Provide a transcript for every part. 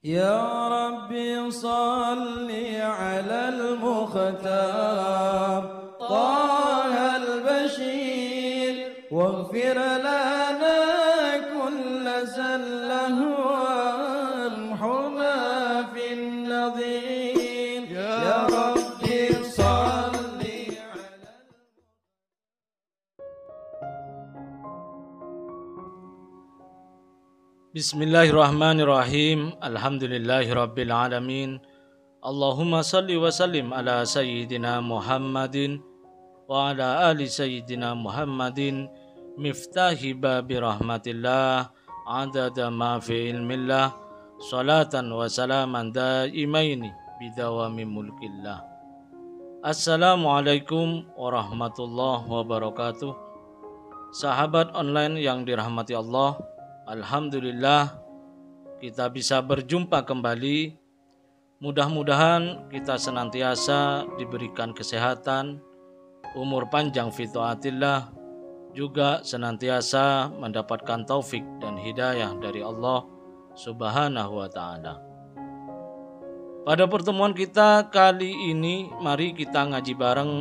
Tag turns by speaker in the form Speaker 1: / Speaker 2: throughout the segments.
Speaker 1: يا ربي صل على المختار طه البشير واغفر لنا كل زله وامحنا في النظير يا ربي صل على
Speaker 2: Bismillahirrahmanirrahim. Alhamdulillahirabbil alamin. Allahumma salli wa sallim ala sayyidina Muhammadin wa ala ali sayyidina Muhammadin miftahi babi rahmatillah adada ma fi ilmillah salatan wa salaman daimaini bidawami mulkillah. Assalamualaikum warahmatullahi wabarakatuh. Sahabat online yang dirahmati Allah, alhamdulillah kita bisa berjumpa kembali. Mudah-mudahan kita senantiasa diberikan kesehatan, umur panjang fi taatillah, juga senantiasa mendapatkan taufik dan hidayah dari Allah Subhanahu wa taala. Pada pertemuan kita kali ini, mari kita ngaji bareng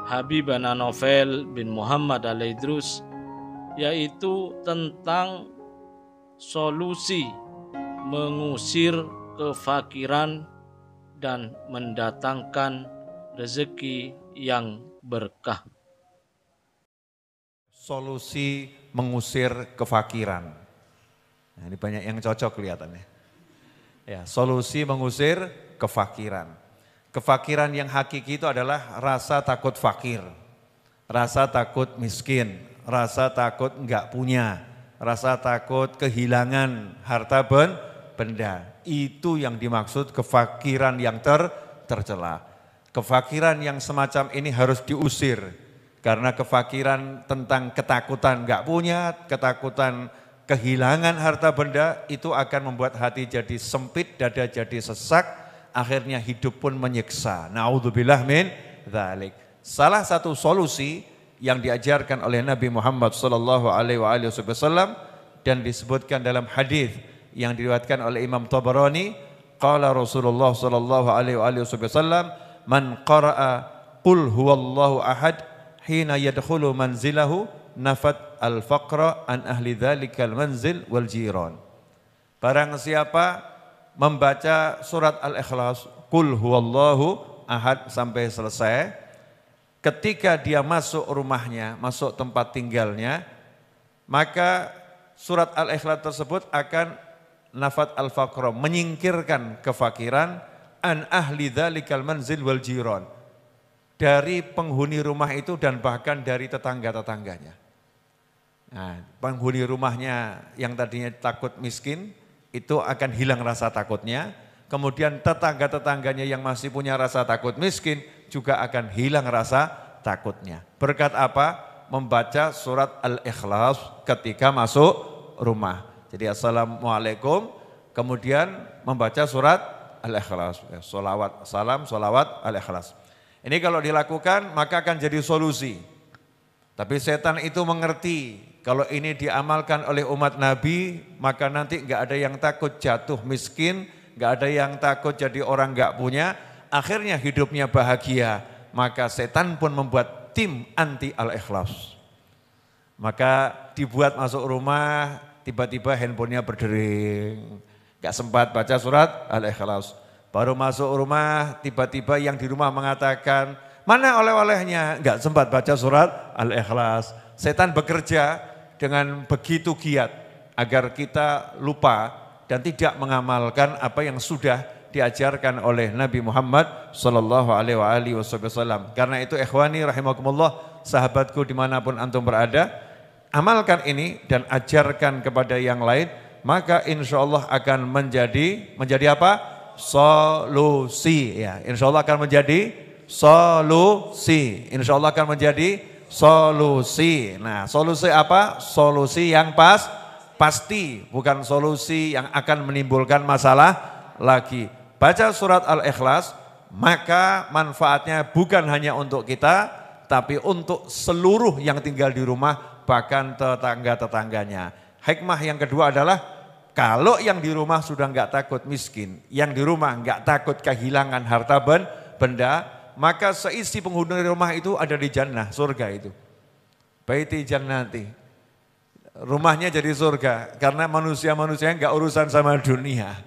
Speaker 2: Habibana Novel bin Muhammad Al-Idrus, yaitu tentang solusi mengusir kefakiran dan mendatangkan rezeki yang berkah.
Speaker 3: Solusi mengusir kefakiran. Nah, ini banyak yang cocok kelihatannya. Ya, solusi mengusir kefakiran. Kefakiran yang hakiki itu adalah rasa takut fakir, rasa takut miskin, rasa takut enggak punya, rasa takut kehilangan harta benda. Itu yang dimaksud kefakiran yang tercela. Kefakiran yang semacam ini harus diusir. Karena kefakiran tentang ketakutan enggak punya, ketakutan kehilangan harta benda, itu akan membuat hati jadi sempit, dada jadi sesak, akhirnya hidup pun menyiksa. Na'udzubillah min dzalik. Salah satu solusi yang diajarkan oleh Nabi Muhammad sallallahu alaihi wasallam dan disebutkan dalam hadis yang diriwayatkan oleh Imam Tabarani, qala Rasulullah sallallahu alaihi wasallam, man qara'a qul huwallahu ahad hina yadkhulu manzilahu nafat al-faqra an ahli dzalikal manzil wal jiran. Barang siapa membaca surat Al-Ikhlas, qul huwallahu ahad sampai selesai, ketika dia masuk rumahnya, masuk tempat tinggalnya, maka surat Al-Ikhlas tersebut akan nafat al-faqra, menyingkirkan kefakiran, an ahli dzalikal manzil wal jiran, dari penghuni rumah itu dan bahkan dari tetangga-tetangganya. Nah, penghuni rumahnya yang tadinya takut miskin, itu akan hilang rasa takutnya. Kemudian tetangga-tetangganya yang masih punya rasa takut miskin juga akan hilang rasa takutnya. Berkat apa? Membaca surat Al-Ikhlas ketika masuk rumah. Jadi assalamualaikum, kemudian membaca surat Al-Ikhlas. Sholawat, salam, sholawat, Al-Ikhlas. Ini kalau dilakukan maka akan jadi solusi. Tapi setan itu mengerti kalau ini diamalkan oleh umat Nabi, maka nanti enggak ada yang takut jatuh miskin, enggak ada yang takut jadi orang enggak punya, akhirnya hidupnya bahagia. Maka setan pun membuat tim anti Al-Ikhlas. Maka dibuat masuk rumah, tiba-tiba handphonenya berdering, enggak sempat baca surat Al-Ikhlas. Baru masuk rumah, tiba-tiba yang di rumah mengatakan, mana oleh-olehnya? Enggak sempat baca surat Al-Ikhlas. Setan bekerja dengan begitu giat agar kita lupa dan tidak mengamalkan apa yang sudah diajarkan oleh Nabi Muhammad sallallahu alaihi wasallam. Karena itu ikhwani rahimakumullah, sahabatku dimanapun antum berada, amalkan ini dan ajarkan kepada yang lain, maka insya Allah akan menjadi apa? Solusi. Ya, insya Allah akan menjadi solusi. Insya Allah akan menjadi solusi. Nah, solusi apa? Solusi yang pasti, bukan solusi yang akan menimbulkan masalah lagi. Baca surat Al-Ikhlas, maka manfaatnya bukan hanya untuk kita, tapi untuk seluruh yang tinggal di rumah, bahkan tetangga-tetangganya. Hikmah yang kedua adalah Kalau yang di rumah sudah nggak takut miskin, yang di rumah nggak takut kehilangan harta benda, maka seisi penghuni rumah itu ada di jannah, surga itu. Baiti jannati. Rumahnya jadi surga karena manusia-manusia nggak urusan sama dunia.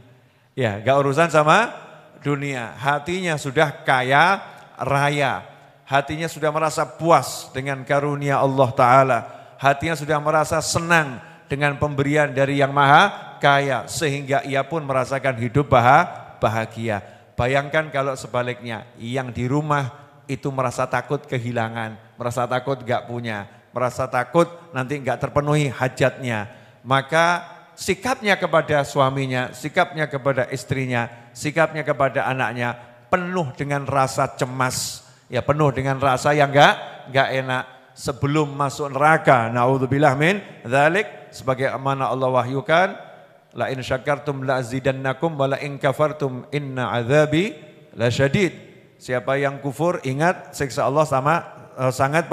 Speaker 3: Ya, nggak urusan sama dunia. Hatinya sudah kaya raya. Hatinya sudah merasa puas dengan karunia Allah Ta'ala. Hatinya sudah merasa senang dengan pemberian dari yang maha kaya. Sehingga ia pun merasakan hidup bahagia. Bayangkan kalau sebaliknya, yang di rumah itu merasa takut kehilangan, merasa takut gak punya, merasa takut nanti gak terpenuhi hajatnya. Maka sikapnya kepada suaminya, sikapnya kepada istrinya, sikapnya kepada anaknya penuh dengan rasa cemas. Ya, penuh dengan rasa yang gak enak. Sebelum masuk neraka, na'udzubillah min dzalik, sebagai amanah Allah wahyukan, la in syakartum la azidannakum wa la in kafartum inna azabi lasyadid. Siapa yang kufur, ingat siksa Allah sangat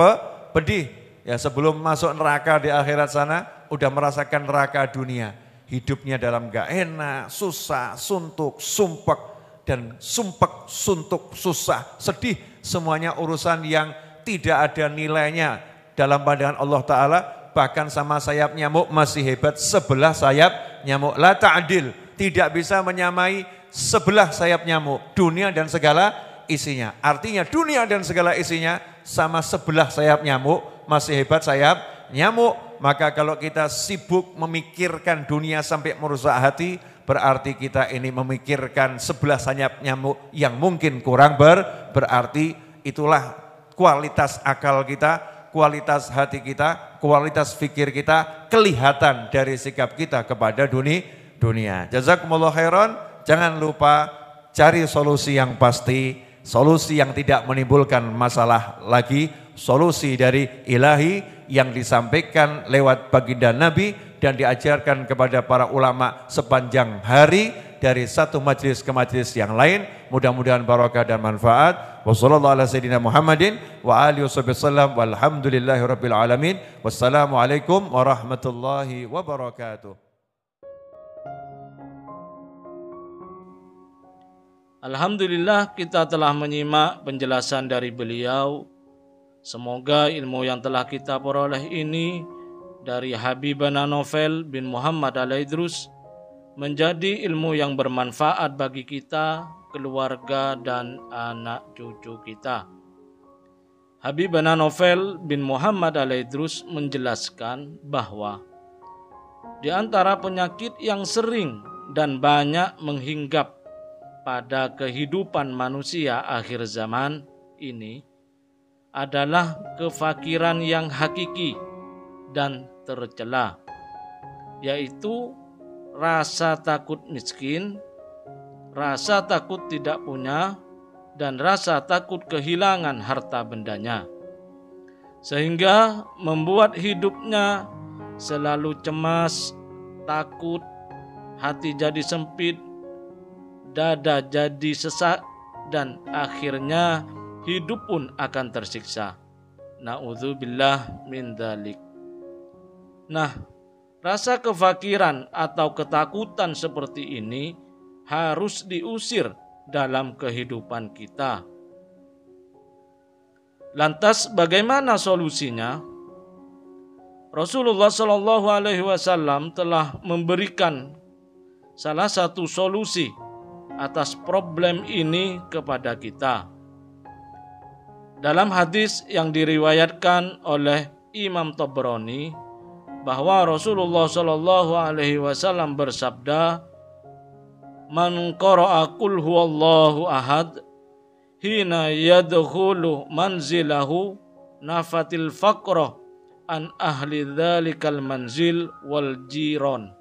Speaker 3: pedih. Ya, sebelum masuk neraka di akhirat sana udah merasakan neraka dunia. Hidupnya dalam gak enak, susah, suntuk, sumpek, dan sumpek, suntuk, susah, sedih. Semuanya urusan yang tidak ada nilainya dalam pandangan Allah Ta'ala. Bahkan sama sayap nyamuk masih hebat sebelah sayap nyamuk. La ta'adil, tidak bisa menyamai sebelah sayap nyamuk. Dunia dan segala isinya. Artinya dunia dan segala isinya sama sebelah sayap nyamuk, masih hebat sayap nyamuk. Maka kalau kita sibuk memikirkan dunia sampai merusak hati, berarti kita ini memikirkan sebelah sayap nyamuk yang mungkin kurang berarti. Itulah kualitas akal kita, kualitas hati kita, kualitas fikir kita, kelihatan dari sikap kita kepada dunia. Jazakumullah khairan, jangan lupa cari solusi yang pasti, solusi yang tidak menimbulkan masalah lagi, solusi dari ilahi yang disampaikan lewat baginda Nabi dan diajarkan kepada para ulama sepanjang hari dari satu majlis ke majlis yang lain. Mudah-mudahan barokah dan manfaat. Wassallallahu ala sayyidina Muhammadin wa alihi wasallam walhamdulillahi rabbil alamin. Wassalamualaikum warahmatullahi wabarakatuh.
Speaker 2: Alhamdulillah, kita telah menyimak penjelasan dari beliau. Semoga ilmu yang telah kita peroleh ini dari Habibana Novel bin Muhammad Al-Idrus menjadi ilmu yang bermanfaat bagi kita, keluarga, dan anak cucu kita. Habibana Novel bin Muhammad Al-Idrus menjelaskan bahwa di antara penyakit yang sering dan banyak menghinggap pada kehidupan manusia akhir zaman ini adalah kefakiran yang hakiki dan tercela, yaitu rasa takut miskin, rasa takut tidak punya, dan rasa takut kehilangan harta bendanya, sehingga membuat hidupnya selalu cemas, takut, hati jadi sempit, dada jadi sesak, dan akhirnya hidup pun akan tersiksa. Na'udzubillah min dzalik. Nah, rasa kefakiran atau ketakutan seperti ini harus diusir dalam kehidupan kita. Lantas bagaimana solusinya? Rasulullah SAW telah memberikan salah satu solusi atas problem ini kepada kita. Dalam hadis yang diriwayatkan oleh Imam Tabrani, bahwa Rasulullah SAW bersabda, "Man qara'a qul huwallahu ahad hina yadkhulu manzilahu nafatil faqra an ahli dzalikal manzil wal jiron."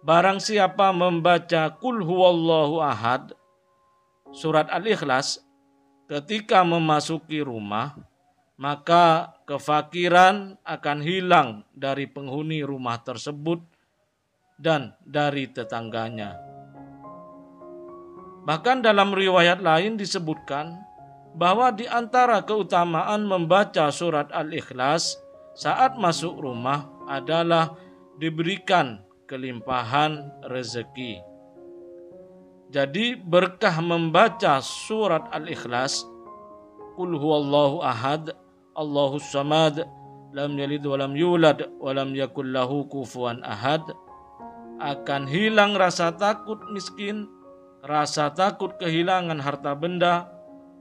Speaker 2: Barang siapa membaca qul huwallahu ahad, surat Al-Ikhlas, ketika memasuki rumah, maka kefakiran akan hilang dari penghuni rumah tersebut dan dari tetangganya. Bahkan dalam riwayat lain disebutkan bahwa di antara keutamaan membaca surat Al-Ikhlas saat masuk rumah adalah diberikan kelimpahan rezeki. Jadi berkah membaca surat Al-Ikhlas, Qul huwallahu ahad, Allahus samad, lam yalid walam yulad, walam yakul lahu kufuwan ahad, akan hilang rasa takut miskin, rasa takut kehilangan harta benda,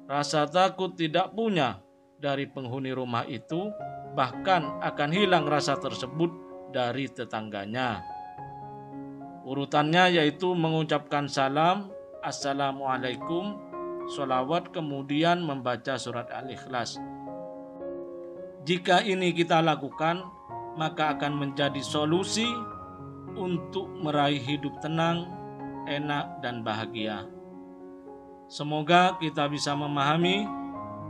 Speaker 2: rasa takut tidak punya dari penghuni rumah itu, bahkan akan hilang rasa tersebut dari tetangganya. Urutannya yaitu mengucapkan salam, Assalamualaikum, sholawat, kemudian membaca surat Al-Ikhlas. Jika ini kita lakukan, maka akan menjadi solusi untuk meraih hidup tenang, enak, dan bahagia. Semoga kita bisa memahami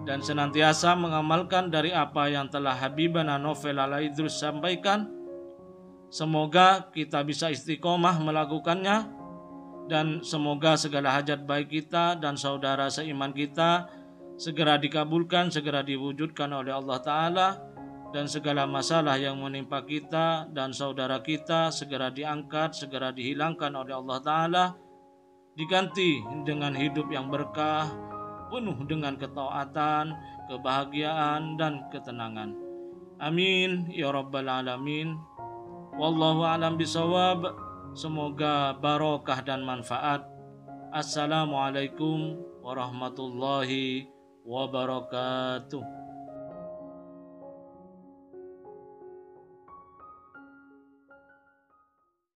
Speaker 2: dan senantiasa mengamalkan dari apa yang telah Habibana Novel Al-Idrus sampaikan. Semoga kita bisa istiqomah melakukannya, dan semoga segala hajat baik kita dan saudara seiman kita segera dikabulkan, segera diwujudkan oleh Allah Ta'ala, dan segala masalah yang menimpa kita dan saudara kita segera diangkat, segera dihilangkan oleh Allah Ta'ala, diganti dengan hidup yang berkah, penuh dengan ketaatan, kebahagiaan, dan ketenangan. Amin ya rabbal alamin. Wallahu a'lam bisawab. Semoga barokah dan manfaat. Assalamualaikum warahmatullahi wabarakatuh.